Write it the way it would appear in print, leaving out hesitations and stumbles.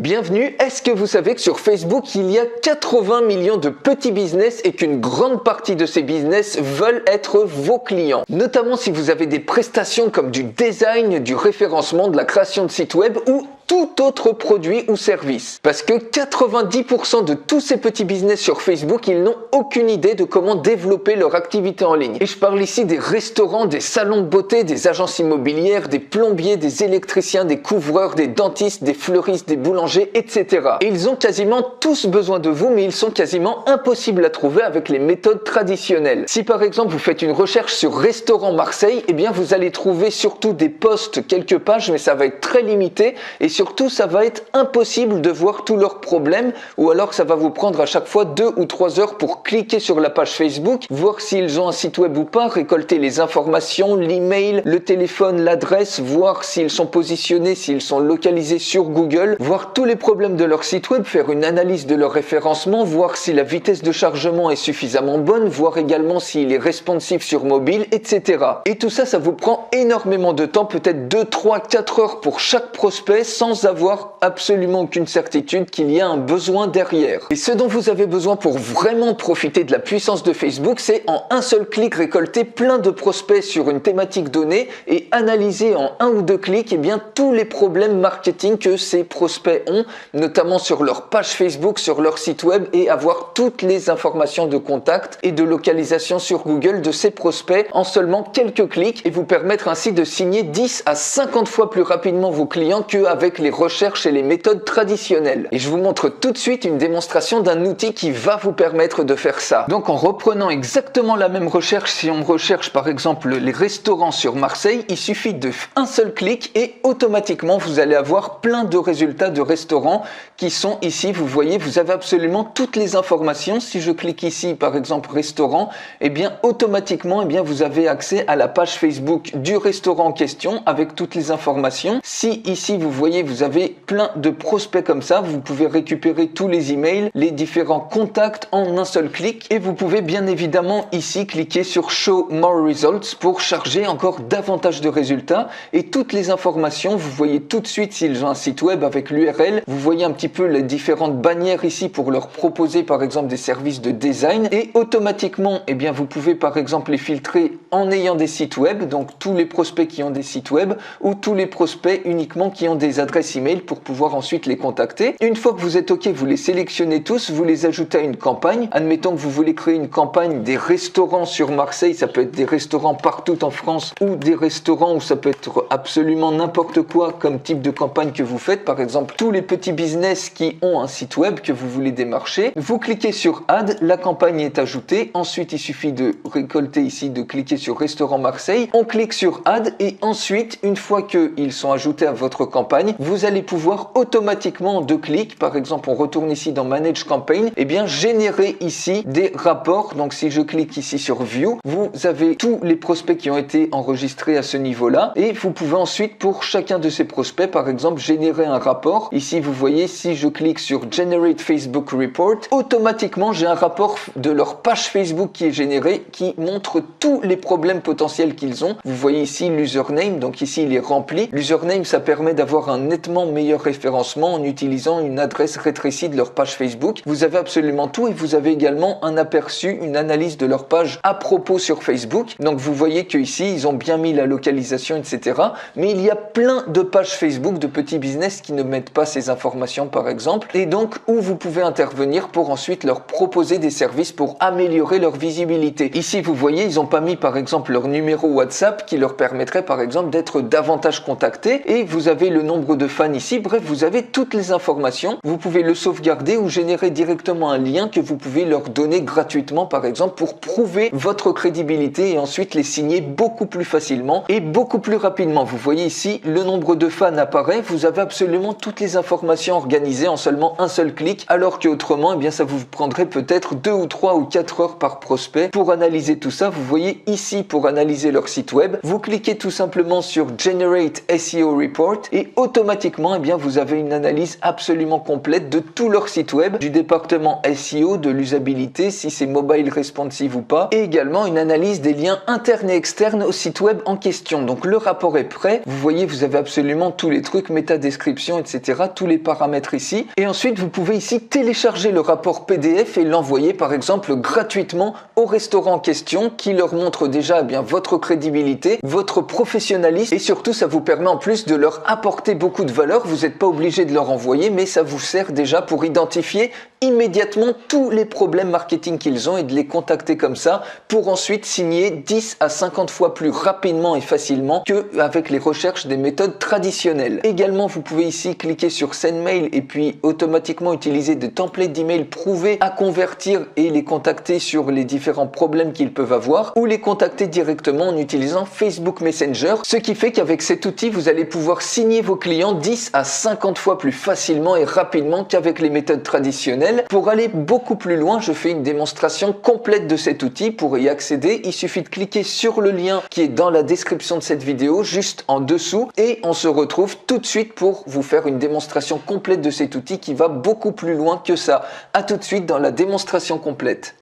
Bienvenue. Est-ce que vous savez que sur Facebook, il y a 80 millions de petits business et qu'une grande partie de ces business veulent être vos clients? Notamment si vous avez des prestations comme du design, du référencement, de la création de sites web ou tout autre produit ou service. Parce que 90% de tous ces petits business sur Facebook, ils n'ont aucune idée de comment développer leur activité en ligne. Et je parle ici des restaurants, des salons de beauté, des agences immobilières, des plombiers, des électriciens, des couvreurs, des dentistes, des fleuristes, des boulangers, etc. Et ils ont quasiment tous besoin de vous, mais ils sont quasiment impossibles à trouver avec les méthodes traditionnelles. Si par exemple vous faites une recherche sur restaurant Marseille, eh bien vous allez trouver surtout des posts, quelques pages, mais ça va être très limité et surtout, ça va être impossible de voir tous leurs problèmes ou alors ça va vous prendre à chaque fois 2 ou 3 heures pour cliquer sur la page Facebook, voir s'ils ont un site web ou pas, récolter les informations, l'email, le téléphone, l'adresse, voir s'ils sont positionnés, s'ils sont localisés sur Google, voir tous les problèmes de leur site web, faire une analyse de leur référencement, voir si la vitesse de chargement est suffisamment bonne, voir également s'il est responsive sur mobile, etc. Et tout ça, ça vous prend énormément de temps, peut-être 2, 3, 4 heures pour chaque prospect sans avoir absolument aucune certitude qu'il y a un besoin derrière. Et ce dont vous avez besoin pour vraiment profiter de la puissance de Facebook, c'est en un seul clic récolter plein de prospects sur une thématique donnée et analyser en 1 ou 2 clics tous les problèmes marketing que ces prospects ont, notamment sur leur page Facebook, sur leur site web et avoir toutes les informations de contact et de localisation sur Google de ces prospects en seulement quelques clics et vous permettre ainsi de signer 10 à 50 fois plus rapidement vos clients qu'avec les recherches et les méthodes traditionnelles. Et je vous montre tout de suite une démonstration d'un outil qui va vous permettre de faire ça. Donc en reprenant exactement la même recherche, si on recherche par exemple les restaurants sur Marseille, il suffit de un seul clic et automatiquement vous allez avoir plein de résultats de restaurants qui sont ici. Vous voyez, vous avez absolument toutes les informations. Si je clique ici par exemple restaurant, automatiquement vous avez accès à la page Facebook du restaurant en question avec toutes les informations. Si ici vous voyez, vous avez plein de prospects comme ça, vous pouvez récupérer tous les emails, les différents contacts en un seul clic et vous pouvez bien évidemment ici cliquer sur Show More Results pour charger encore davantage de résultats et toutes les informations, vous voyez tout de suite s'ils ont un site web avec l'URL, vous voyez un petit peu les différentes bannières ici pour leur proposer par exemple des services de design et automatiquement vous pouvez par exemple les filtrer en ayant des sites web, donc tous les prospects qui ont des sites web ou tous les prospects uniquement qui ont des adresses email pour pouvoir ensuite les contacter. Une fois que vous êtes OK, vous les sélectionnez tous, vous les ajoutez à une campagne. Admettons que vous voulez créer une campagne des restaurants sur Marseille, ça peut être des restaurants partout en France ou des restaurants où ça peut être absolument n'importe quoi comme type de campagne que vous faites. Par exemple, tous les petits business qui ont un site web que vous voulez démarcher. Vous cliquez sur Add, la campagne est ajoutée. Ensuite, il suffit de récolter ici, de cliquer sur Restaurant Marseille. On clique sur Add et ensuite, une fois qu'ils sont ajoutés à votre campagne, vous allez pouvoir automatiquement en 2 clics, par exemple on retourne ici dans Manage Campaign, générer ici des rapports. Donc si je clique ici sur View, vous avez tous les prospects qui ont été enregistrés à ce niveau-là et vous pouvez ensuite pour chacun de ces prospects par exemple générer un rapport. Ici vous voyez, si je clique sur Generate Facebook Report, automatiquement j'ai un rapport de leur page Facebook qui est généré qui montre tous les problèmes potentiels qu'ils ont. Vous voyez ici l'username, donc ici il est rempli. L'username, ça permet d'avoir un nettement meilleur référencement en utilisant une adresse rétrécie de leur page Facebook. Vous avez absolument tout et vous avez également un aperçu, une analyse de leur page à propos sur Facebook. Donc vous voyez que ici ils ont bien mis la localisation, etc. Mais il y a plein de pages Facebook de petits business qui ne mettent pas ces informations par exemple. Et donc où vous pouvez intervenir pour ensuite leur proposer des services pour améliorer leur visibilité. Ici vous voyez, ils n'ont pas mis par exemple leur numéro WhatsApp qui leur permettrait par exemple d'être davantage contactés et vous avez le nombre de fans ici. Bref, vous avez toutes les informations. Vous pouvez le sauvegarder ou générer directement un lien que vous pouvez leur donner gratuitement par exemple pour prouver votre crédibilité et ensuite les signer beaucoup plus facilement et beaucoup plus rapidement. Vous voyez ici le nombre de fans apparaît. Vous avez absolument toutes les informations organisées en seulement un seul clic alors qu'autrement ça vous prendrait peut-être 2 ou 3 ou 4 heures par prospect pour analyser tout ça. Vous voyez ici pour analyser leur site web, vous cliquez tout simplement sur Generate SEO Report et automatiquement automatiquement, eh bien, vous avez une analyse absolument complète de tout leur site web, du département SEO, de l'usabilité, si c'est mobile responsive ou pas, et également une analyse des liens internes et externes au site web en question. Donc le rapport est prêt. Vous voyez, vous avez absolument tous les trucs, métadescription, etc., tous les paramètres ici. Et ensuite, vous pouvez ici télécharger le rapport PDF et l'envoyer par exemple gratuitement au restaurant en question, qui leur montre déjà bien votre crédibilité, votre professionnalisme, et surtout ça vous permet en plus de leur apporter beaucoup de valeur. Vous n'êtes pas obligé de leur envoyer, mais ça vous sert déjà pour identifier immédiatement tous les problèmes marketing qu'ils ont et de les contacter comme ça pour ensuite signer 10 à 50 fois plus rapidement et facilement qu'avec les recherches des méthodes traditionnelles. Également, vous pouvez ici cliquer sur Send Mail et puis automatiquement utiliser des templates d'email prouvés à convertir et les contacter sur les différents problèmes qu'ils peuvent avoir, ou les contacter directement en utilisant Facebook Messenger, ce qui fait qu'avec cet outil, vous allez pouvoir signer vos clients 10 à 50 fois plus facilement et rapidement qu'avec les méthodes traditionnelles. Pour aller beaucoup plus loin, je fais une démonstration complète de cet outil. Pour y accéder, il suffit de cliquer sur le lien qui est dans la description de cette vidéo, juste en dessous, et on se retrouve tout de suite pour vous faire une démonstration complète de cet outil qui va beaucoup plus loin que ça. À tout de suite dans la démonstration complète.